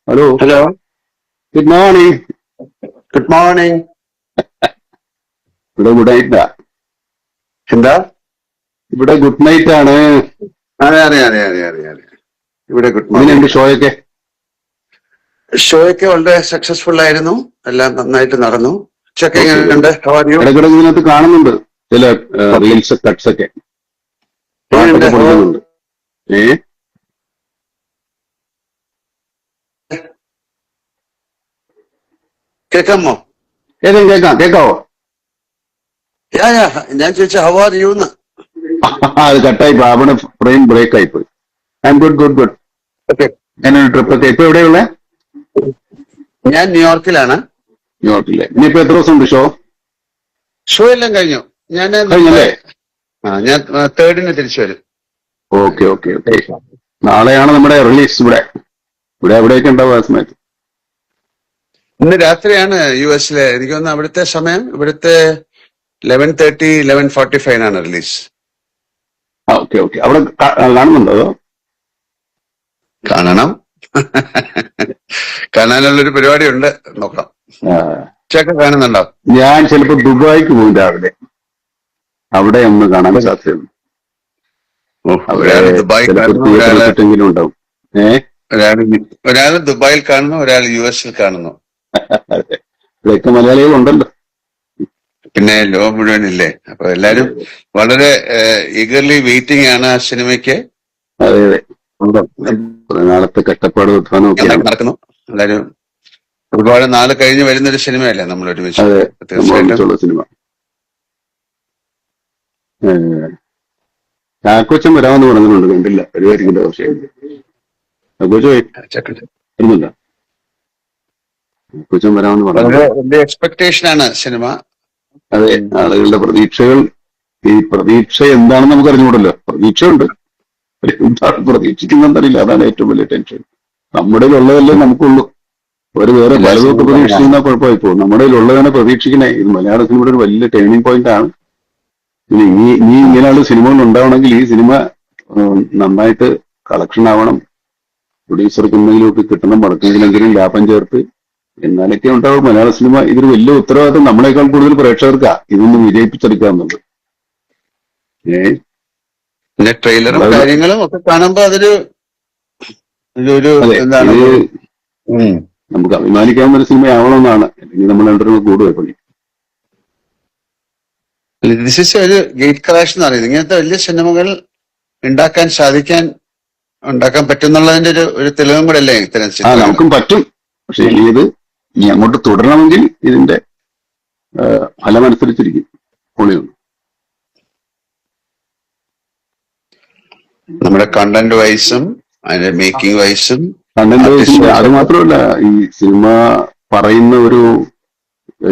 Hello, hello, good morning. Good morning. ഇവിടെ good നൈറ്റാ. എന്താ? ഇവിടെ ഗുഡ് നൈറ്റ് ആണ്. അതെ അതെ അതെ അതെ അതെ അതെ ഇവിടെ ഗുഡ് എങ്ങനെയുണ്ട് മോർണിംഗ്. ഷോയൊക്കെ? ഷോയൊക്കെ വളരെ സക്സസ്ഫുൾ ആയിരുന്നു, എല്ലാം നന്നായിട്ട് നടന്നു. ചെക്ക് ഓക്കെ, വെരി എങ്ങനെയുണ്ട്? ഗുഡ്. How are you? ഇടയ്ക്കിടയ്ക്ക് ഇതിനകത്ത് കാണുന്നുണ്ട് ചില ഓക്കെ, റീൽസ് കട്ട്സ് ഒക്കെ, എങ്ങനെയുണ്ട്? പാട്ടൊക്കെ പൊളിക്കുന്നുണ്ട്. ഏ കേൾക്കാമോ? കേൾക്കാം കേൾക്കാം, കേൾക്കാവോ? യാ യാ, ഞാൻ ചോദിച്ച ഹൗ ആർ യു എന്ന്. അത് കട്ടായി പോയി, അവിടെ ഫ്രെയിം ബ്രേക്ക് ആയി പോയി. I M good good good. Okay, ഞാനൊരു ട്രിപ്പ് ഒക്കെ ഇപ്പൊ എവിടെയുള്ള? ഞാൻ ന്യൂയോർക്കിലാണ്. ന്യൂയോർക്കിലെ. ഇനിയിപ്പോ എത്ര ദിവസം ഉണ്ട് ഷോ? ഷോ എല്ലാം കഴിഞ്ഞു. കഴിഞ്ഞല്ലേ? ഞാൻ 3rd തിരിച്ചു വരും. Okay okay okay. നാളെയാണ് നമ്മുടെ റിലീസ്. ഇവിടെ എവിടെയൊക്കെ ഉണ്ടാവും ആ സമയത്ത്? ഇന്ന് രാത്രിയാണ് US-ലെ. എനിക്ക് തോന്നുന്നു അവിടുത്തെ സമയം ഇവിടുത്തെ 11:30 11:45 റിലീസ്. Okay okay. അവിടെ കാണുന്നുണ്ടോ അതോ? കാണണം. കാണാനുള്ളൊരു പരിപാടി ഉണ്ട്, നോക്കാം. ചേട്ടൻ കാണുന്നുണ്ടോ? ഞാൻ ചിലപ്പോ ദുബായിക്ക് പോകും രാവിലെ. അവിടെ ഒന്ന് കാണാൻ സാധ്യതയുണ്ട്. അവിടെ ഒരാള് ദുബായിൽ ചിലപ്പോ കാണുന്നു, തിയേറ്ററിൽ ചുറ്റെങ്കിലും ഉണ്ടാവും. ഒരാള് ദുബായിൽ കാണുന്നു, ഒരാൾ US-ൽ കാണുന്നു. ഇവിടെയൊക്കെ മലയാളികൾ ഉണ്ടല്ലോ. പിന്നെ ലോകം മുഴുവനില്ലേ. അപ്പൊ എല്ലാരും വളരെ ഈഗർലി വെയിറ്റിംഗ് ആണ് ആ സിനിമയ്ക്ക്. അതെ അതെ, കുറെ നാളത്തെ കഷ്ടപ്പാട് ഉത്ഥാനമൊക്കെയാണ്. നടക്കുന്നു. എല്ലാരും ഒരുപാട് നാള് കഴിഞ്ഞ് വരുന്നൊരു സിനിമയല്ലേ നമ്മൾ ഒരുമിച്ച്. അതെ, നമ്മൾ തീർച്ചയായിട്ടും ഒന്നിച്ചുള്ള സിനിമ. ചാക്കോച്ചൻ വരാമെന്ന് പറഞ്ഞിട്ടുണ്ട്, കണ്ടില്ല. വരുമായിരിക്കില്ല. പക്ഷേ ചാക്കോച്ച വരുന്നില്ല. ചാക്കോച്ചൻ വരാമെന്ന് പറഞ്ഞു. വലിയ എക്സ്പെക്ടേഷൻ ആണ് സിനിമ. അതെ, ആളുകളുടെ പ്രതീക്ഷകൾ. ഈ പ്രതീക്ഷ എന്താണെന്ന് നമുക്ക് അറിഞ്ഞുകൂടല്ലോ. പ്രതീക്ഷയുണ്ട്, എന്താണ് പ്രതീക്ഷിക്കുന്നറിയില്ല. അതാണ് ഏറ്റവും വലിയ ടെൻഷൻ. നമ്മുടെ ഉള്ളതല്ലേ നമുക്കുള്ളൂ. ഒരു വേറെ പലതൊക്കെ പ്രതീക്ഷിക്കുന്ന കുഴപ്പമായി പോകും. നമ്മുടെ ഉള്ളതിനെ പ്രതീക്ഷിക്കണേ. ഇത് മലയാള സിനിമയുടെ ഒരു വലിയ ടേണിംഗ് പോയിന്റ് ആണ്. ഇനി ഇങ്ങനെയുള്ള സിനിമകൾ ഉണ്ടാവണമെങ്കിൽ ഈ സിനിമ നന്നായിട്ട് കളക്ഷൻ ആവണം. പ്രൊഡ്യൂസർക്ക് എന്തെങ്കിലുമൊക്കെ കിട്ടണം, മുടക്കെങ്കിലെങ്കിലും ലാഭം ചേർത്ത്, എന്നാലൊക്കെ ഉണ്ടാവും മലയാള സിനിമ. ഇതൊരു വലിയ ഉത്തരവാദിത്വം നമ്മളെക്കാൾ കൂടുതൽ പ്രേക്ഷകർക്കാ ഇതൊന്നും വിജയിപ്പിച്ചെടുക്കാന്നുള്ളത്. പിന്നെ ട്രെയിലറും കാര്യങ്ങളും ഒക്കെ കാണുമ്പോ അതൊരു എന്താണ്, നമുക്ക് അഭിമാനിക്കാവുന്ന ഒരു സിനിമയാവണമെന്നാണ്. അല്ലെങ്കിൽ നമ്മൾ രണ്ടുപേരും കൂടുപോയി പണി. ദിസ് ഈസ് ഒരു ഗേറ്റ് ക്രാഷ് എന്ന് പറയുന്നത്. ഇങ്ങനത്തെ വലിയ സിനിമകൾ ഉണ്ടാക്കാൻ പറ്റുന്നുള്ളതിന്റെ ഒരു തെളിവും കൂടെ അല്ലേ ഇത്തരം സിനിമ. നമുക്കും പറ്റും. പക്ഷെ ഇനി അങ്ങോട്ട് തുടരണമെങ്കിൽ ഇതിന്റെ ഫലമനുസരിച്ചിരിക്കും. പൊളിയുണ്ട് നമ്മുടെ കണ്ടന്റ് വൈസും അതിന്റെ മേക്കിംഗ് വൈസും. കണ്ടന്റ് വൈസും. അത് മാത്രമല്ല, ഈ സിനിമ പറയുന്ന ഒരു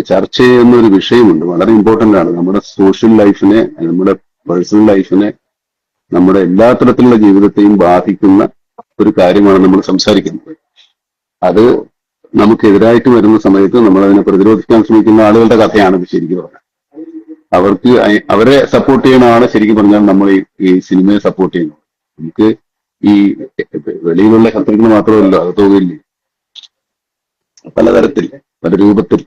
ചർച്ച ചെയ്യുന്ന ഒരു വിഷയമുണ്ട്, വളരെ ഇമ്പോർട്ടന്റ് ആണ്. നമ്മുടെ സോഷ്യൽ ലൈഫിനെ, നമ്മുടെ പേഴ്സണൽ ലൈഫിനെ, നമ്മുടെ എല്ലാ തരത്തിലുള്ള ജീവിതത്തെയും ബാധിക്കുന്ന ഒരു കാര്യമാണ് നമ്മൾ സംസാരിക്കുന്നത്. അത് നമുക്കെതിരായിട്ട് വരുന്ന സമയത്ത് നമ്മൾ അതിനെ പ്രതിരോധിക്കാൻ ശ്രമിക്കുന്ന ആളുകളുടെ കഥയാണ് ഇത് ശരിക്കും പറഞ്ഞാൽ. അവരെ സപ്പോർട്ട് ചെയ്യണമാണ് ശരിക്കും പറഞ്ഞാൽ നമ്മൾ ഈ സിനിമയെ സപ്പോർട്ട് ചെയ്യുന്നത്. നമുക്ക് ഈ വെളിയിലുള്ള ശത്രുക്കൾ മാത്രമല്ല, അത് തോന്നില്ലേ, പലതരത്തിൽ, പല രൂപത്തിൽ.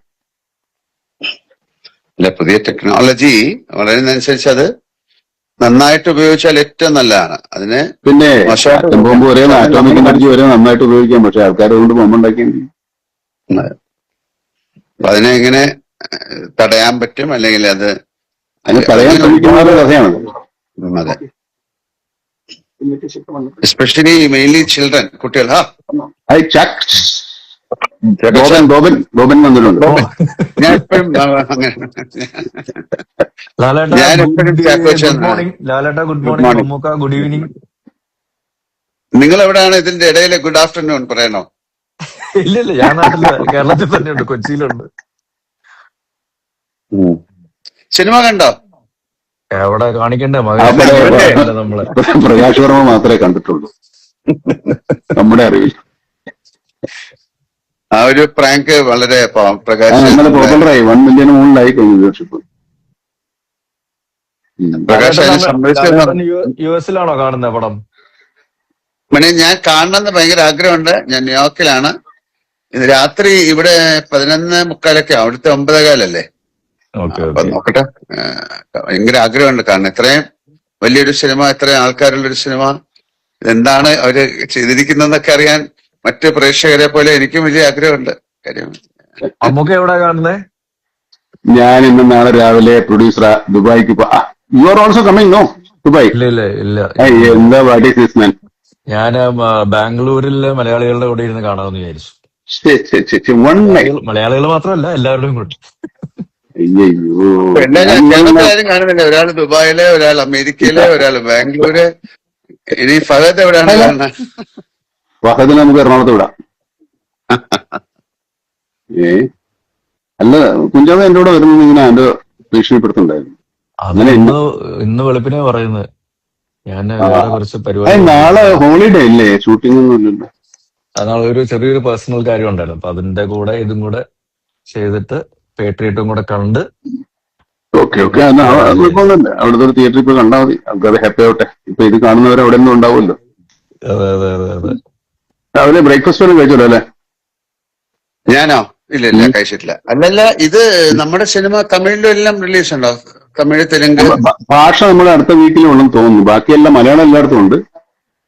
അല്ല, പുതിയ ടെക്നോളജി വളരുന്നതനുസരിച്ച് അത് നന്നായിട്ട് ഉപയോഗിച്ചാൽ ഏറ്റവും നല്ലതാണ്. അതിന് പിന്നെ ആറ്റം ബോംബ് വരെ, ആറ്റോമിക് എനർജി വരെ നന്നായിട്ട് ഉപയോഗിക്കാം. പക്ഷെ ആൾക്കാർ അതുകൊണ്ട് ബോംബ് ഉണ്ടാക്കിയെങ്കിൽ അതിനെ എങ്ങനെ തടയാൻ പറ്റും, അല്ലെങ്കിൽ അതിനെ തടയാൻ ശ്രമിക്കുന്ന കഥയാണ്. അതെ, എസ്പെഷ്യലി മെയിൻലി ചിൽഡ്രൻ, കുട്ടികൾ. ബോബൻ വന്നിട്ടുണ്ട്. ഞാൻ എപ്പോഴും ഗുഡ് ഈവനിങ്. നിങ്ങൾ എവിടെയാണ് ഇതിന്റെ ഇടയിലെ ഗുഡ് ആഫ്റ്റർനൂൺ പറയണോ? ഇല്ല, ഞാൻ നാട്ടില് കേരളത്തിൽ തന്നെയുണ്ട്, കൊച്ചിയിലുണ്ട്. സിനിമ കണ്ടോ? എവിടെ കാണിക്കണ്ടേ? നമ്മളെ പ്രകാശ് വർമ്മ മാത്രമേ കണ്ടിട്ടുള്ളൂ നമ്മുടെ അറിവിൽ. ആ ഒരു പ്രാങ്ക് വളരെ പോപ്പുലറായി. 1 മില്യൺ മുകളിലായി കഴിഞ്ഞു വ്യൂവർഷിപ്പ്. US-ലാണോ കാണുന്നത് പടം? പിന്നെ ഞാൻ കാണണമെന്ന് ഭയങ്കര ആഗ്രഹമുണ്ട്. ഞാൻ ന്യൂയോർക്കിലാണ്. ഇന്ന് രാത്രി ഇവിടെ 11:45 അവിടുത്തെ 9:15 ഓക്കെ അപ്പൊ ഓക്കെ. നോക്കട്ടെ. ഭയങ്കര ആഗ്രഹമുണ്ട് കാരണം ഇത്രയും വലിയൊരു സിനിമ, ഇത്രയും ആൾക്കാരുള്ളൊരു സിനിമ, എന്താണ് അവര് ചെയ്തിരിക്കുന്നതെന്നൊക്കെ അറിയാൻ മറ്റു പ്രേക്ഷകരെ പോലെ എനിക്കും വലിയ ആഗ്രഹമുണ്ട്. കാര്യം അമ്മൂക്ക എവിടെ കാണുന്നേ? ഞാൻ ഇന്ന് നാളെ രാവിലെ പ്രൊഡ്യൂസർ ദുബായിക്ക് you are also coming no Dubai? ഇല്ല ഇല്ല ഇല്ല, എന്താ വാട്ട് ഈസ് ദിസ് മാൻ? ഞാൻ ബാംഗ്ലൂരിലെ മലയാളികളുടെ കൂടെ ഇരുന്ന് കാണാമെന്ന് വിചാരിച്ചു. One night. മലയാളികൾ മാത്രമല്ല, എല്ലാവരുടെയും കൂടെ. അയ്യോ, എല്ലാ കേരളത്തിൽ ആരും കാണുന്നില്ല. ഒരാൾ ദുബായില്, ഒരാൾ അമേരിക്കയില്, ഒരാൾ ബാംഗ്ലൂര്. ഇനി ഫഹദ് എവിടെയാണ് കാണുന്നത്? ഫഹദിനെ നമുക്ക് എറണാകുളത്ത് വിടാം. അല്ല, കുഞ്ചാവ് എന്റെ കൂടെ വരുന്നത് ഇങ്ങനെ എന്റെ ഭീഷണിപ്പെടുത്തുണ്ടായിരുന്നു. അത് ഇന്ന് വെളുപ്പിനെ പറയുന്നത്. ഞാൻ വേറെ കുറച്ച് നാളെ ഹോളിഡേ ഇല്ലേ? ഷൂട്ടിംഗ് ഒന്നും ഇല്ലല്ലോ. നാളെ ഒരു ചെറിയൊരു പേഴ്സണൽ കാര്യം ഉണ്ടായിരുന്നു. അപ്പൊ അതിന്റെ കൂടെ ഇതും കൂടെ ചെയ്തിട്ട് പേട്രിയറ്റും കൂടെ കണ്ട്. ഓക്കെ ഓക്കെ, കുഴപ്പമൊന്നുമില്ല. അവിടുത്തെ ഒരു തിയേറ്ററിൽ പോയി കണ്ടാൽ മതി. ആൾക്കാർ ഹാപ്പി ആവട്ടെ. ഇപ്പൊ ഇത് കാണുന്നവർ അവിടെ ഒന്നും ഉണ്ടാവുമല്ലോ. അതെ അതെ അതെ അതെ. രാവിലെ ബ്രേക്ക്ഫാസ്റ്റ് ഒന്നും കഴിച്ചോളൂ അല്ലേ? ഞാനോ? ഇല്ല ഇല്ല, കഴിച്ചിട്ടില്ല. അല്ലല്ല, ഇത് നമ്മുടെ സിനിമ തമിഴിലും എല്ലാം റിലീസ് ഉണ്ടോ? തമിഴ്, തെലുങ്ക് ഭാഷ നമ്മുടെ അടുത്ത വീക്കിലും ഉണ്ടെന്ന് തോന്നുന്നു. ബാക്കിയെല്ലാം മലയാളം എല്ലായിടത്തും ഉണ്ട്.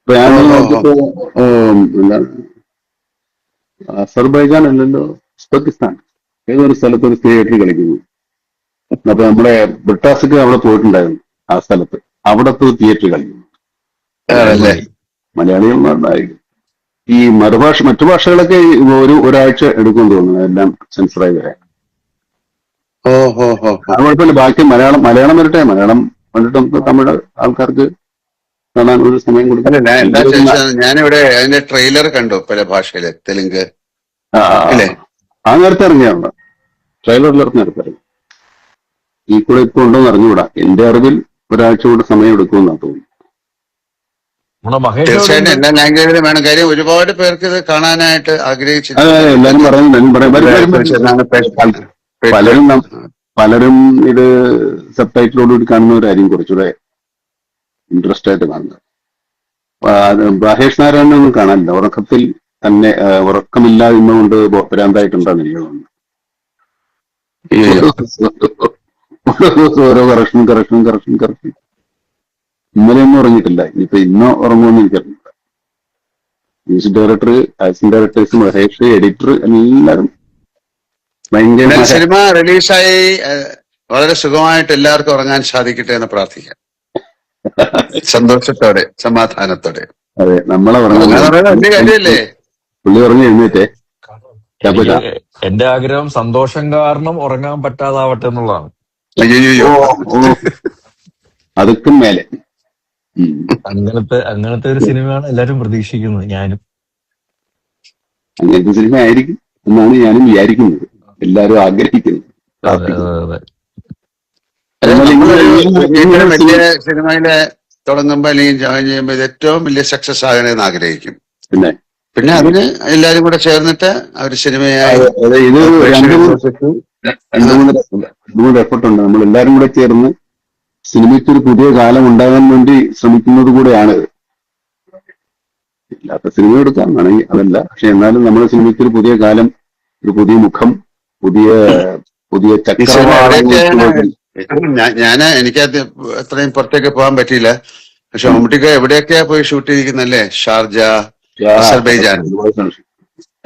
ഇപ്പൊ ഞാൻ നോക്കിയപ്പോ എന്താണ്, അസർബൈജാൻ അല്ലല്ലോ, ഉസ്ബെക്കിസ്ഥാൻ ഏതൊരു സ്ഥലത്ത് ഒരു തിയേറ്ററിൽ കളിക്കുന്നു. അപ്പൊ നമ്മുടെ ബ്രിട്ടാസിക്ക് അവിടെ പോയിട്ടുണ്ടായിരുന്നു. ആ സ്ഥലത്ത് അവിടത്തെ തിയേറ്ററിൽ കളിക്കുന്നു. മലയാളികളുണ്ടായിരിക്കും. ഈ മറ്റു ഭാഷകളൊക്കെ ഒരാഴ്ച എടുക്കുമെന്ന് തോന്നുന്നു എല്ലാം സെൻസറായി വരാൻ. അത് കുഴപ്പമില്ല. ബാക്കി മലയാളം വരട്ടെ. മലയാളം കണ്ടിട്ട് നമുക്ക് തമിഴ് ആൾക്കാർക്ക് കാണാൻ ഒരു സമയം കൊടുക്കും. ഞാനിവിടെ അതിന്റെ ട്രെയിലർ കണ്ടു പല ഭാഷയില്. തെലുങ്ക് ആ നേരത്തെ ഇറങ്ങിയാണ്. ട്രെയിലറിലിറങ്ങി നേരത്തെ ഇറങ്ങി. ഈ കൂടെ ഇപ്പൊ ഉണ്ടോന്ന് അറിഞ്ഞുകൂടാ. എന്റെ അറിവിൽ ഒരാഴ്ച കൂടെ സമയം എടുക്കുമെന്നാണ് തോന്നുന്നു. തീർച്ചയായിട്ടും എല്ലാ ലാംഗ്വേജിലും വേണം. കാര്യം ഒരുപാട് പേർക്ക് ഇത് കാണാനായിട്ട് എല്ലാരും പലരും ഇത് സബ് ടൈറ്റിലോടുകൂടി കാണുന്നവരായിരിക്കും കുറച്ചുകൂടെ ഇൻട്രസ്റ്റ് ആയിട്ട് കാണുന്നത്. മഹേഷ് നാരായണനൊന്നും കാണാനില്ല. ഉറക്കത്തിൽ തന്നെ ഉറക്കമില്ലാതിരുന്നുകൊണ്ട് ഭ്രാന്തായിട്ടുണ്ടാകും എനിക്ക് തോന്നുന്നു. ഓരോ കറക്ഷൻ. ഇന്നലെയൊന്നും ഉറങ്ങിയിട്ടില്ല. ഇനിയിപ്പോ ഇന്നോ ഉറങ്ങുമെന്ന് എനിക്കറിയില്ല. Music director, action directors, Mahesh, editor എല്ലാവരും ഭയങ്കര. സിനിമ റിലീസായി വളരെ സുഖമായിട്ട് എല്ലാവർക്കും ഉറങ്ങാൻ സാധിക്കട്ടെ എന്ന് പ്രാർത്ഥിക്കാം. സന്തോഷത്തോടെ, സമാധാനത്തോടെ. അതെ, നമ്മളെ വലിയ കാര്യമല്ലേ? പുള്ളി ഉറങ്ങി എഴുന്നേറ്റേ. എന്റെ ആഗ്രഹം സന്തോഷം കാരണം ഉറങ്ങാൻ പറ്റാതാവട്ടെ എന്നുള്ളതാണ്. അയ്യോ, അതൊക്കെ മേലെ. അങ്ങനത്തെ ഒരു സിനിമയാണ് എല്ലാരും പ്രതീക്ഷിക്കുന്നത്. ഞാനും അങ്ങനത്തെ സിനിമ ആയിരിക്കും എന്നാണ് ഞാനും വിചാരിക്കുന്നത്. എല്ലാരും ആഗ്രഹിക്കുന്നത്. വലിയ സിനിമയില് തുടങ്ങുമ്പോ അല്ലെങ്കിൽ ജോയിൻ ചെയ്യുമ്പോ ഇത് ഏറ്റവും വലിയ സക്സസ് ആകണമെന്ന് ആഗ്രഹിക്കും. പിന്നെ അതിന് എല്ലാരും കൂടെ ചേർന്നിട്ട് ഒരു സിനിമയായി ഇത് രണ്ടു മൂന്ന് എഫർട്ട് ഉണ്ട്. നമ്മൾ എല്ലാരും കൂടെ ചേർന്ന് സിനിമയ്ക്ക് ഒരു പുതിയ കാലം ഉണ്ടാകാൻ വേണ്ടി ശ്രമിക്കുന്നത് കൂടെയാണിത്. ഇല്ലാത്ത സിനിമ എടുക്കാൻ വേണമെങ്കിൽ അതല്ല. പക്ഷെ എന്നാലും നമ്മുടെ സിനിമയ്ക്ക് ഒരു പുതിയ കാലം, ഒരു പുതിയ മുഖം, പുതിയ എനിക്കത് അത്രയും പുറത്തേക്ക് പോകാൻ പറ്റിയില്ല. പക്ഷെ മമ്മൂട്ടിക്ക് എവിടെയൊക്കെയാ പോയി ഷൂട്ട് ചെയ്തിരിക്കുന്നല്ലേ? Sharjah, Azerbaijan.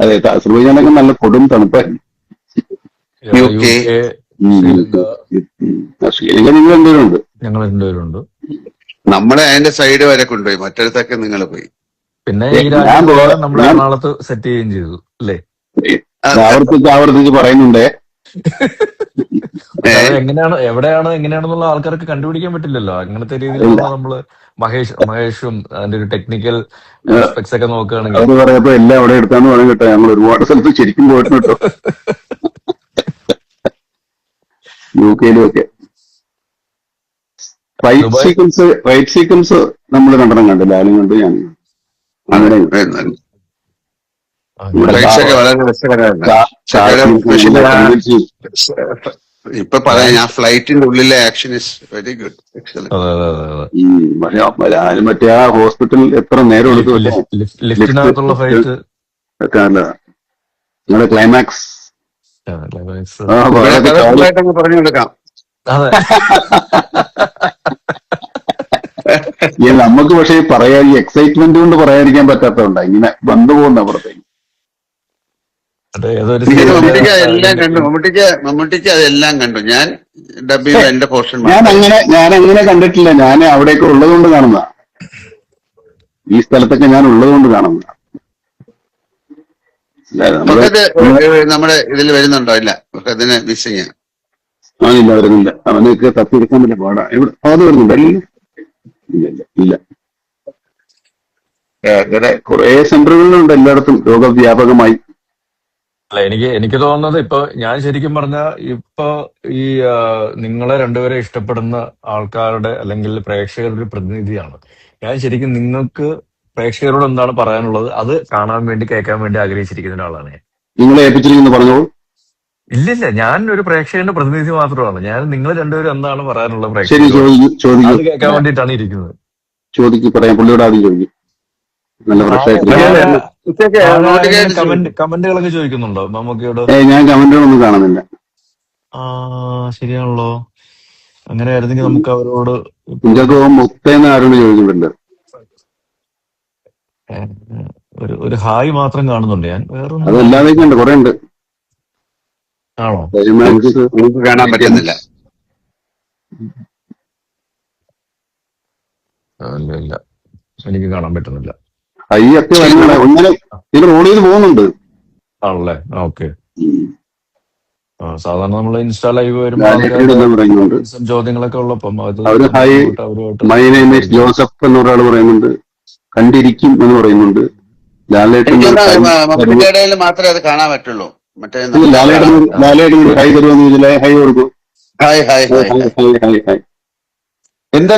അതെ, അസർബൈജാനൊക്കെ നല്ല കൊടും തണുപ്പായിരുന്നു. UK, ശ്രീലങ്ക നിങ്ങൾ രണ്ടുപേരുണ്ട്. ഞങ്ങൾ രണ്ടുപേരുണ്ട്. നമ്മളെ അതിന്റെ സൈഡ് വരെ കൊണ്ടുപോയി, മറ്റടുത്തൊക്കെ നിങ്ങൾ പോയി. പിന്നെ ഈ രാജ്യം നമ്മൾ എറണാകുളത്ത് സെറ്റ് ചെയ്യുകയും ചെയ്തു അല്ലേ? ആവർത്തിച്ച് പറയുന്നുണ്ടേ. എങ്ങനെയാണ്, എവിടെയാണ്, എങ്ങനെയാണെന്നുള്ള ആൾക്കാർക്ക് കണ്ടുപിടിക്കാൻ പറ്റില്ലല്ലോ. അങ്ങനത്തെ രീതിയിലുള്ള നമ്മള് മഹേഷും അതിന്റെ ഒരു ടെക്നിക്കൽ ആസ്പെക്ട്സ് ഒക്കെ നോക്കുകയാണെങ്കിൽ അത് പറയപ്പോ എല്ലാം അവിടെ എടുത്താന്ന് പറയാൻ കേട്ടോ. ഞങ്ങൾ ഒരുപാട് സ്ഥലത്ത് ശരിക്കും പോയിട്ട് കേട്ടോ. UK ഒക്കെ റൈറ്റ് സീക്വൻസ് നമ്മൾ രണ്ടെണ്ണം കണ്ടു. ലാലും കണ്ടു, ഞാൻ അങ്ങനെ. ഇപ്പൊ പറയാം, ഞാൻ ഞാൻ ഫ്ലൈറ്റിന്റെ ഉള്ളിലെ action is very good, excellent. അതെ അതെ അതെ അതെ പക്ഷെ ഞാനും മറ്റേ ആ ഹോസ്പിറ്റൽ എത്ര നേരം എടുത്തു വെച്ചാൽ ലിഫ്റ്റ് ലിഫ്റ്റിനകത്തുള്ള ഫൈറ്റ് ഒക്കെ നല്ലതാ. നിങ്ങളുടെ ക്ലൈമാക്സ് ഇവിടെ അതൊക്കെ കഥ ഫുള്ളായിട്ട് അങ്ങ് പറഞ്ഞു കൊടുക്കാം. അതെ നമുക്ക് പക്ഷേ പറയാ ഈ എക്സൈറ്റ്മെന്റ് കൊണ്ട് പറയാതിരിക്കാൻ പറ്റാത്തതുണ്ടാ ഇങ്ങനെ വന്നു പോകുന്ന പുറത്തേക്ക്. അതെ ഏതൊരു എനിക്ക് സിനിമയില് മമ്മൂട്ടിക്ക് എല്ലാം കണ്ടു, മമ്മൂട്ടിക്ക് അതെല്ലാം കണ്ടു. ഞാൻ ഡബ് ചെയ്ത എന്റെ പോർഷൻ ഞാൻ അങ്ങനെ കണ്ടിട്ടില്ല. ഞാൻ അവിടെയൊക്കെ ഉള്ളത് കൊണ്ട് കാണുന്ന, ഈ സ്ഥലത്തൊക്കെ ഞാൻ ഉള്ളത് കൊണ്ട് കാണുന്ന. ഫഹദ് നമ്മുടെ ഇതിൽ വരുന്നുണ്ടോ? ഇല്ല, ഫഹദിനെ മിസ് ചെയ്യാൻ. അവനില്ല, വരുന്നില്ല. അവനൊക്കെ തപ്പിയെടുക്കാൻ പറ്റില്ല, പാടാ. എവിടെ അത് വരുന്നുണ്ട്? ഇല്ല. അങ്ങനെ കുറെ സെന്ററുകളിലുണ്ട് എല്ലായിടത്തും രോഗവ്യാപകമായി. അല്ല എനിക്ക് തോന്നുന്നത് ഇപ്പൊ ഞാൻ ശരിക്കും പറഞ്ഞ ഇപ്പൊ ഈ നിങ്ങളെ രണ്ടുപേരെ ഇഷ്ടപ്പെടുന്ന ആൾക്കാരുടെ അല്ലെങ്കിൽ പ്രേക്ഷകരുടെ ഒരു പ്രതിനിധിയാണ് ഞാൻ. ശരിക്കും നിങ്ങൾക്ക് പ്രേക്ഷകരോട് എന്താണ് പറയാനുള്ളത് അത് കാണാൻ വേണ്ടി കേൾക്കാൻ വേണ്ടി ആഗ്രഹിച്ചിരിക്കുന്ന ഒരാളാണ് ഞാൻ. നിങ്ങളെ ഏൽപ്പിച്ചിരിക്കുന്നു പറഞ്ഞോളൂ. ഇല്ല ഞാൻ ഒരു പ്രേക്ഷകന്റെ പ്രതിനിധി മാത്രമാണ്. ഞാൻ നിങ്ങൾ രണ്ടുപേരും എന്താണ് പറയാനുള്ളത് ശരി, പ്രേക്ഷകരോട് അത് കേൾക്കാൻ വേണ്ടിയിട്ടാണ് ഇരിക്കുന്നത്. ചോദിക്കും, പറയാം. പുള്ളിയോട് ആദ്യം ചോദിക്കും. നല്ല കമന്റുകളൊക്കെ ചോദിക്കുന്നുണ്ടോ മമ്മൂക്കയോട്? ഞാൻ കമന്റുകളൊന്നും കാണുന്നില്ല. ശരിയാണല്ലോ. അങ്ങനെ ആയിരുന്നെങ്കിൽ നമുക്ക് അവരോട് മുത്തേന്ന് ആരോട് ചോദിക്കുന്നുണ്ട്. ഒരു ഹായ് മാത്രം കാണുന്നുണ്ട് ഞാൻ. വേറെ അതല്ലാതെയൊക്കെ ഉണ്ട്, കുറെ ഉണ്ട്. ആണോ? നമുക്ക് കാണാൻ പറ്റുന്നില്ല. ഇല്ല എനിക്ക് കാണാൻ പറ്റുന്നില്ല. ഹൈ ഒക്കെ ഒന്നിനെ ഇത് റോൾ ചെയ്ത് പോകുന്നുണ്ട്. ആണല്ലേ? ഓക്കെ. സാധാരണ നമ്മൾ ഇൻസ്റ്റാ ലൈവ് വരുമ്പോൾ ചോദ്യങ്ങളൊക്കെ ഉള്ളപ്പം മൈ നെയിം ഈസ് ജോസഫ് എന്ന് ഒരാൾ പറയുന്നുണ്ട്. കണ്ടിരിക്കും എന്ന് പറയുന്നുണ്ട്. ലാലേട്ടൻ മാത്രമേ അത് കാണാൻ പറ്റുള്ളൂ. ലാലേട്ടൻ ഹൈ തരുമെന്ന് ചോദിച്ചാൽ ഹൈ കൊടുക്കും. Hi hi hi. എന്താ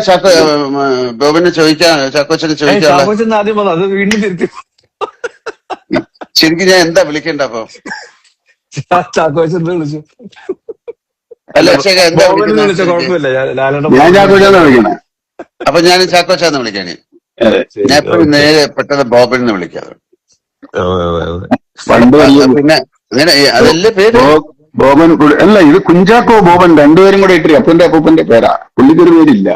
ബോബിനെ ചാക്കോച്ചനെ ചോദിക്കാനുള്ള? ആദ്യം അത് വീണ്ടും തിരുത്തി. ശരിക്കും ഞാൻ എന്താ വിളിക്കണ്ട അപ്പൊ? ചാക്കോച്ചൻ വിളിച്ചു. അല്ല, എന്താ വിളിച്ച കുഴപ്പമില്ല. അപ്പൊ ഞാൻ ചാക്കോച്ചാന്ന് വിളിക്കാനേ. ഞാൻ എപ്പോഴും നേരെ പെട്ടെന്ന് ബോബനെന്ന് വിളിക്കാറ്. പിന്നെ അങ്ങനെ അതല്ലേ പേര്? ബോബൻ അല്ല, ഇത് കുഞ്ചാക്കോ ബോബൻ രണ്ടുപേരും കൂടെ ഇട്ട് അപ്പന്റെ പേരാ. പുള്ളിക്കൊരു പേരില്ല.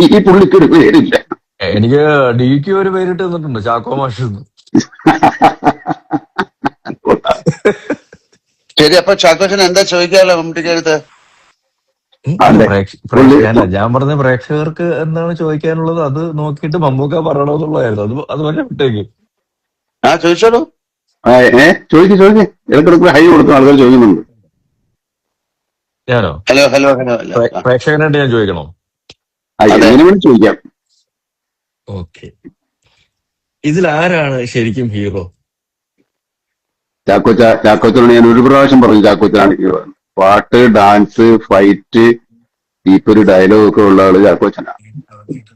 ഈ പുള്ളിക്കൊരു പേരില്ല. എനിക്ക് ഡിക്ക് ഒരു പേരിട്ട് തന്നിട്ടുണ്ട്, ചാക്കോ മാഷ്. ശരി, അപ്പൊ ചാക്കോച്ചൻ എന്താ ചോദിക്കാമല്ലോ മമ്മൂട്ടിക്ക് അടുത്ത്? ഞാൻ പറഞ്ഞ പ്രേക്ഷകർക്ക് എന്താണ് ചോദിക്കാനുള്ളത് അത് നോക്കിയിട്ട് മമ്മൂക്ക പറയണമെന്നുള്ളതായിരുന്നു. അത് പറഞ്ഞ വിട്ടേക്ക്. ചോദിച്ചോളൂ. ചോദിക്കും. ഇടക്കിടക്ക് ഹൈ കൊടുക്കും, ആൾക്കാർ ചോദിക്കുന്നുണ്ട്. ഞാനോ? ഹലോ. പ്രേക്ഷകനായിട്ട് ഞാൻ ചോദിക്കണോ? എങ്ങനെ വേണം ചോദിക്കാം. ഓക്കെ. ഇതിലാരാണ് ശരിക്കും ഹീറോ? ചാക്കോച്ചനോട് ഞാൻ ഒരു പ്രാവശ്യം പറഞ്ഞു ചാക്കോച്ചനാണ് ഹീറോ. പാട്ട്, ഡാൻസ്, ഫൈറ്റ്, ഒരു ഡയലോഗ് ഒക്കെ ഉള്ള ആള് ചാക്കോച്ചനാണ്.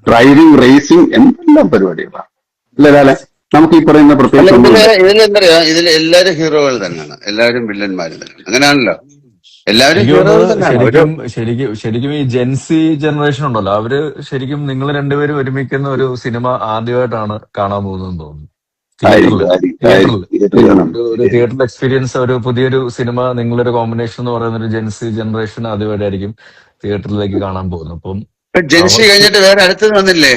ഡ്രൈവിംഗ്, റേസിംഗ്, എന്തെല്ലാം പരിപാടികളാണ്. അല്ലേ? നമുക്ക് ഈ പറയുന്ന പ്രത്യേകിച്ച് ഇതിലെന്തറിയാ, ഇതിൽ എല്ലാവരും ഹീറോകൾ തന്നെയാണ്, എല്ലാവരും വില്ലന്മാര് തന്നെയാണ്. അങ്ങനെയാണല്ലോ, എല്ലാവരും ഹീറോകൾ തന്നെയാണ്. ശരിക്കും ഈ ജെൻസി ജനറേഷൻ ഉണ്ടല്ലോ, അവര് ശരിക്കും നിങ്ങൾ രണ്ടുപേരും ഒരുമിക്കുന്ന ഒരു സിനിമ ആദ്യമായിട്ടാണ് കാണാൻ പോകുന്നതെന്ന് തോന്നുന്നു. തിയേറ്ററിൽ എക്സ്പീരിയൻസ്, ഒരു പുതിയൊരു സിനിമ, നിങ്ങളൊരു കോമ്പിനേഷൻ എന്ന് പറയുന്ന ഒരു ജെൻസി ജനറേഷൻ ആദ്യമായിട്ടായിരിക്കും തിയേറ്ററിലേക്ക് കാണാൻ പോകുന്നത്. അപ്പം ജെൻസി കഴിഞ്ഞിട്ട് വേറെ അടുത്തത് വന്നില്ലേ?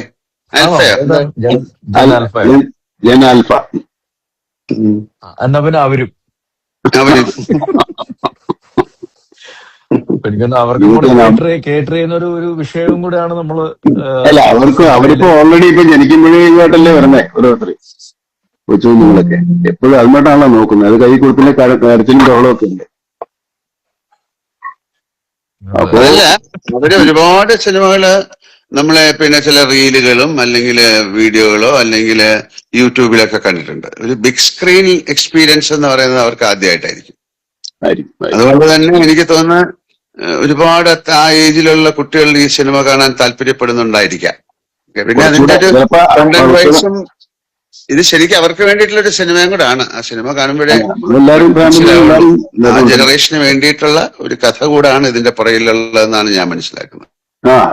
ജനാൽഫ. എന്നാ പിന്നെ അവരും എനിക്കൊന്ന് അവർക്കും കൂടെ കേറ്റർ ചെയ്യുന്ന ഒരു വിഷയവും കൂടെയാണ് നമ്മള്. അല്ല, അവരിപ്പോ ഓൾറെഡി ഇപ്പൊ ജനിക്കുമ്പോഴേക്കായിട്ടല്ലേ വരുന്നേ ഓരോരുത്തർ കൊച്ചുകുഞ്ഞുങ്ങളൊക്കെ. എപ്പോഴും അതുമായിട്ടാണല്ലോ നോക്കുന്നത്. അത് കൈ കൊടുക്കുന്ന കരച്ചിലും ബഹളമൊക്കെ ഉണ്ട്. അതല്ല, അവര് ഒരുപാട് സിനിമകള് നമ്മളെ പിന്നെ ചില റീലുകളും അല്ലെങ്കിൽ വീഡിയോകളോ അല്ലെങ്കിൽ യൂട്യൂബിലൊക്കെ കണ്ടിട്ടുണ്ട്. ഒരു ബിഗ് സ്ക്രീൻ എക്സ്പീരിയൻസ് എന്ന് പറയുന്നത് അവർക്ക് ആദ്യമായിട്ടായിരിക്കും. അതുകൊണ്ട് തന്നെ എനിക്ക് തോന്നുന്നു ഒരുപാട് ആ ഏജിലുള്ള കുട്ടികൾ ഈ സിനിമ കാണാൻ താല്പര്യപ്പെടുന്നുണ്ടായിരിക്കാം. പിന്നെ അതിന്റെ ഒരു കണ്ടന്റ് വൈസും ഇത് ശരിക്കും അവർക്ക് വേണ്ടിയിട്ടുള്ള ഒരു സിനിമയും കൂടെ ആണ്. ആ സിനിമ കാണുമ്പോഴേ നമ്മളെല്ലാരും ഫാമിലി മനസ്സിലാവുള്ളൂ. ആ എല്ലാരും ജനറേഷന് വേണ്ടിയിട്ടുള്ള ഒരു കഥ കൂടാണ് ഇതിന്റെ പുറകിലുള്ളതെന്നാണ് ഞാൻ മനസ്സിലാക്കുന്നത്.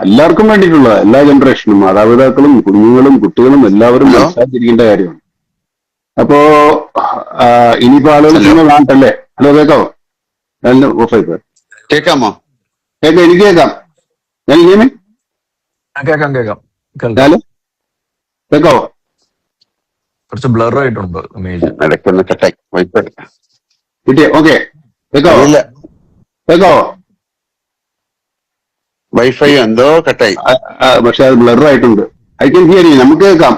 എല്ലാവർക്കും വേണ്ടിയിട്ടുള്ള എല്ലാ ജനറേഷനും മാതാപിതാക്കളും കുഞ്ഞുങ്ങളും കുട്ടികളും എല്ലാവരും ഹലോ മനസ്സിലാക്കിയിരിക്കേണ്ട കാര്യമാണ്. അപ്പോ ഇനിയിപ്പോ ആളുകൾ സിനിമ കാണട്ടല്ലേ? ഹലോ, കേൾക്കാവോ? ഓഫായി പോയി. കേൾക്കാമോ? കേൾക്കാം, എനിക്ക് കേൾക്കാം. ഞാൻ ഇങ്ങനെ കേൾക്കാം കേൾക്കാം കേൾക്കാം. ഞാല് കേൾക്കാവോ? കുറച്ച് ബ്ലർ ആയിട്ടുണ്ട് ഇമേജ്. ഇടയ്ക്കൊന്ന് കട്ടായി വൈപ്പ് കിട്ടിയ ഓക്കെ? കേൾക്കാവോ? അറിയില്ല, കേൾക്കാവോ? വൈഫൈ എന്തോ കട്ടായി. പക്ഷെ അത് ബ്ലർ ആയിട്ടുണ്ട്. I can hear you. നമുക്ക് കേൾക്കാം.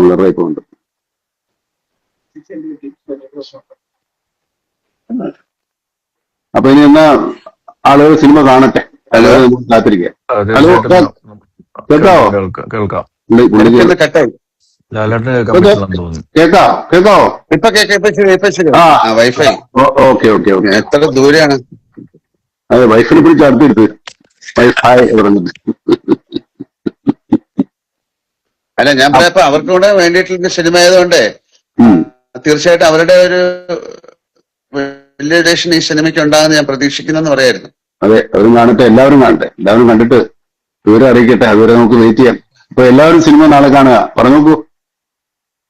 ബ്ലർ ആയി പോകുന്നുണ്ട്. അപ്പൊ ഇനി എന്നാ ആളുകൾ സിനിമ കാണട്ടെ, ഹലോ, അതുവരെ നമുക്ക് കാത്തിരിക്കാം. ഹലോ, തീർച്ചയായിട്ടും കേൾക്കാവോ? കേൾക്കാം. ഇടയ്ക്കൊന്ന് കട്ടായി. ലാലേട്ടന് കേൾക്കാൻ പറ്റില്ലെന്ന് തോന്നുന്നു. കേൾക്കാവോ? ഇപ്പൊ കേൾക്കാം, ഇപ്പൊ ശരി. ആ, വൈഫൈ ഓക്കെ ഓക്കെ ഓക്കെ. എത്ര ദൂരെയാണ്? അതെ, വൈഫിനെ പിടിച്ച് അടുത്തെടുത്ത് വൈഫായി പറഞ്ഞത്. അല്ല, ഞാൻ പറയാപ്പോ അവർക്ക് കൂടെ വേണ്ടിയിട്ടുള്ള സിനിമ ആയതുകൊണ്ട് തീർച്ചയായിട്ടും അവരുടെ ഒരു വലിയ റിലേഷൻ ഈ സിനിമയ്ക്ക് ഉണ്ടാകുന്ന ഞാൻ പ്രതീക്ഷിക്കുന്നെന്ന് പറയായിരുന്നു. അതെ, അവരും കാണട്ടെ, എല്ലാവരും കാണട്ടെ, എല്ലാവരും കണ്ടിട്ട് ഇവരെ അറിയിക്കട്ടെ. അതുവരെ നമുക്ക് വെയിറ്റ് ചെയ്യാം. അപ്പൊ എല്ലാവരും സിനിമ നാളെ കാണുക. പറഞ്ഞു നോക്കൂ,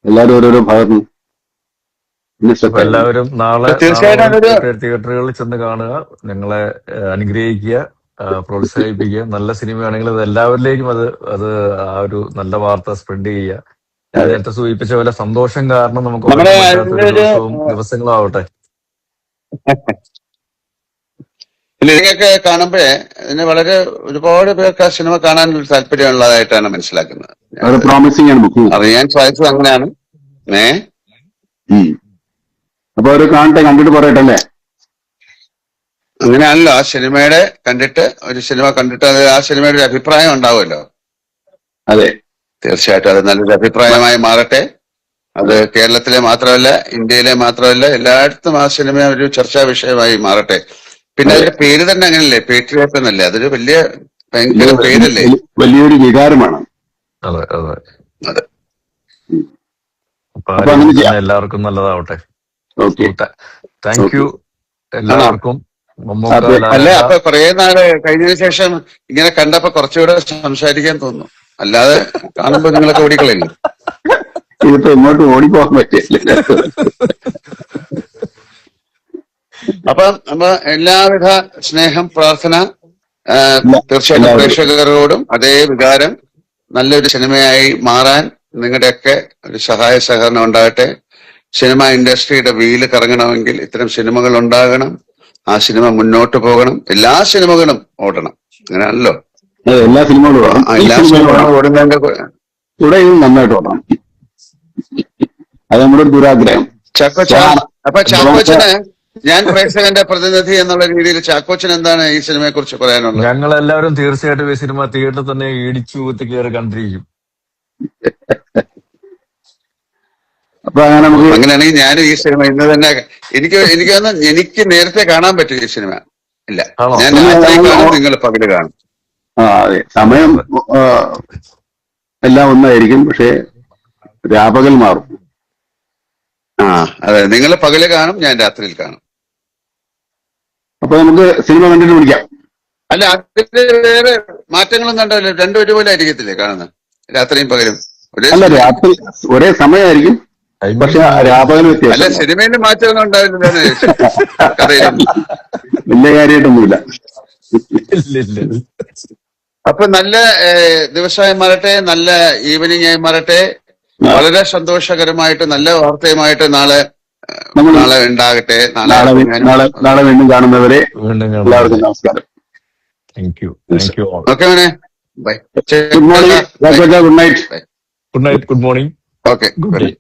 എല്ലാവരും ഓരോരോ ഭാഗത്തും. അപ്പൊ എല്ലാവരും നാളെ തീർച്ചയായിട്ടും അതൊരു തിയേറ്ററുകളിൽ ചെന്ന് കാണുക, നിങ്ങളെ അനുഗ്രഹിക്കുക, പ്രോത്സാഹിപ്പിക്കുക. നല്ല സിനിമയാണെങ്കിൽ അത് എല്ലാവരിലേക്കും അത് ആ ഒരു നല്ല വാർത്ത സ്പ്രെഡ് ചെയ്യുക. ഞാൻ നേരത്തെ സൂചിപ്പിച്ച പോലെ സന്തോഷം കാരണം നമുക്ക് നമ്മുടെ ഉറങ്ങാൻ പറ്റാത്ത ഒരു ഒരു ദിവസങ്ങളും ആവട്ടെ. ഇതിനെയൊക്കെ കാണുമ്പോഴേ ഇതിന് വളരെ ഒരുപാട് പേർക്ക് ആ സിനിമ കാണാനൊരു താല്പര്യമുള്ളതായിട്ടാണ് മനസ്സിലാക്കുന്നത്. പ്രോമിസിംഗ് ആണ് ബുക്ക്. അറിയാൻ സാധിച്ചത് അങ്ങനെയാണ്. അപ്പൊ അവര് കാണട്ടെ, കണ്ടിട്ട് പറയട്ടെ അല്ലേ? അങ്ങനെയാണല്ലോ ആ സിനിമയുടെ ഒരു സിനിമ കണ്ടിട്ട് അത് ആ സിനിമയുടെ ഒരു അഭിപ്രായം ഉണ്ടാവുമല്ലോ. അതെ, തീർച്ചയായിട്ടും അത് നല്ലൊരു അഭിപ്രായമായി മാറട്ടെ. അത് കേരളത്തിലെ മാത്രമല്ല, ഇന്ത്യയിലെ മാത്രമല്ല, എല്ലായിടത്തും ആ സിനിമ ഒരു ചർച്ചാ വിഷയമായി മാറട്ടെ. പിന്നെ അതിന്റെ പേര് തന്നെ അങ്ങനല്ലേ, പേട്രിയോട്ട് എന്നല്ലേ? അതൊരു ഭയങ്കര പേരല്ലേ, വലിയൊരു വികാരമാണ്. അതെ അതെ അതെ. അപ്പൊ എല്ലാവർക്കും നല്ലതാവട്ടെ. താങ്ക് യു എല്ലാവർക്കും. അല്ല, അപ്പൊ കുറെ നാള് കഴിഞ്ഞതിന് ശേഷം ഇങ്ങനെ കണ്ടപ്പോ കുറച്ചുകൂടെ സംസാരിക്കാൻ തോന്നുന്നു. അല്ലാതെ കാണുമ്പോ നിങ്ങളൊക്കെ ഓടിക്കളയില്ലേ? ഇതിപ്പോ ഇങ്ങോട്ട് ഓടിപ്പോകാൻ പറ്റില്ല. അപ്പൊ എല്ലാവിധ സ്നേഹം, പ്രാർത്ഥന തീർച്ചയായിട്ടും പ്രേക്ഷകരോടും അതേ വികാരം നല്ലൊരു സിനിമയായി മാറാൻ നിങ്ങളുടെയൊക്കെ ഒരു സഹായ സഹകരണം ഉണ്ടാകട്ടെ. സിനിമ ഇൻഡസ്ട്രിയുടെ വീല് കറങ്ങണമെങ്കിൽ ഇത്തരം സിനിമകൾ ഉണ്ടാകണം. ആ സിനിമ മുന്നോട്ട് പോകണം. എല്ലാ സിനിമകളും ഓടണം. അങ്ങനെയാണല്ലോ, എല്ലാ സിനിമകളും ഓടുന്നതിന്റെ കൂടെ ഇത് നന്നായിട്ട് ഓടണം. അത് നമ്മുടെ ഒരു ദുരാഗ്രഹം. അപ്പൊ ചാക്കോച്ചന്, ഞാൻ പ്രേക്ഷകന്റെ പ്രതിനിധി എന്നുള്ള രീതിയിൽ ചാക്കോച്ചൻ എന്താണ് ഈ സിനിമയെ കുറിച്ച് പറയാനുള്ളത്? ഞങ്ങൾ എല്ലാവരും തീർച്ചയായിട്ടും ഈ സിനിമ തിയേറ്ററിൽ തന്നെ ഇടിച്ചു ഊത്തി കയറി കണ്ടിരിക്കും. അപ്പൊ അങ്ങനെയാണെങ്കിൽ ഞാനും ഈ സിനിമ ഇന്ന് തന്നെ എനിക്ക് നേരത്തെ കാണാൻ പറ്റും ഈ സിനിമ. ഇല്ല, ഞാൻ രാത്രി കാണും, നിങ്ങൾ പകല് കാണും. അതെ, സമയം എല്ലാം ഒന്നായിരിക്കും, പക്ഷെ രാപകൽ മാറും. അതെ, നിങ്ങൾ പകല് കാണും, ഞാൻ രാത്രിയിൽ കാണും. അപ്പൊ നമുക്ക് സിനിമ കണ്ടിട്ട് വിളിക്കാം. അല്ല, അതിന് വേറെ മാറ്റങ്ങളൊന്നും കണ്ടല്ലോ? രണ്ടും ഒരുപോലെ ആയിരിക്കത്തില്ലേ കാണുന്നത്? രാത്രിയും പകലും അല്ല, രാത്രി ഒരേ സമയമായിരിക്കും, പക്ഷെ രാപകൽ വ്യത്യാസം. അല്ല, സിനിമയിൽ മാറ്റമൊന്നും ഉണ്ടാവില്ല, കഥയിലൊന്നും വലിയ കാര്യമായിട്ടൊന്നുമില്ല. അപ്പൊ നല്ല ദിവസമായി മാറട്ടെ, നല്ല ഈവനിങ് ആയി മാറട്ടെ. വളരെ സന്തോഷകരമായിട്ട് നല്ല വാർത്തയുമായിട്ട് നാളെ ഉണ്ടാകട്ടെ. നാളെ വീണ്ടും കാണുന്നവരെ എല്ലാവർക്കും നമസ്കാരം. ഓക്കെ മോനെ, bye. Good morning. Good night. Good morning. Okay, good night.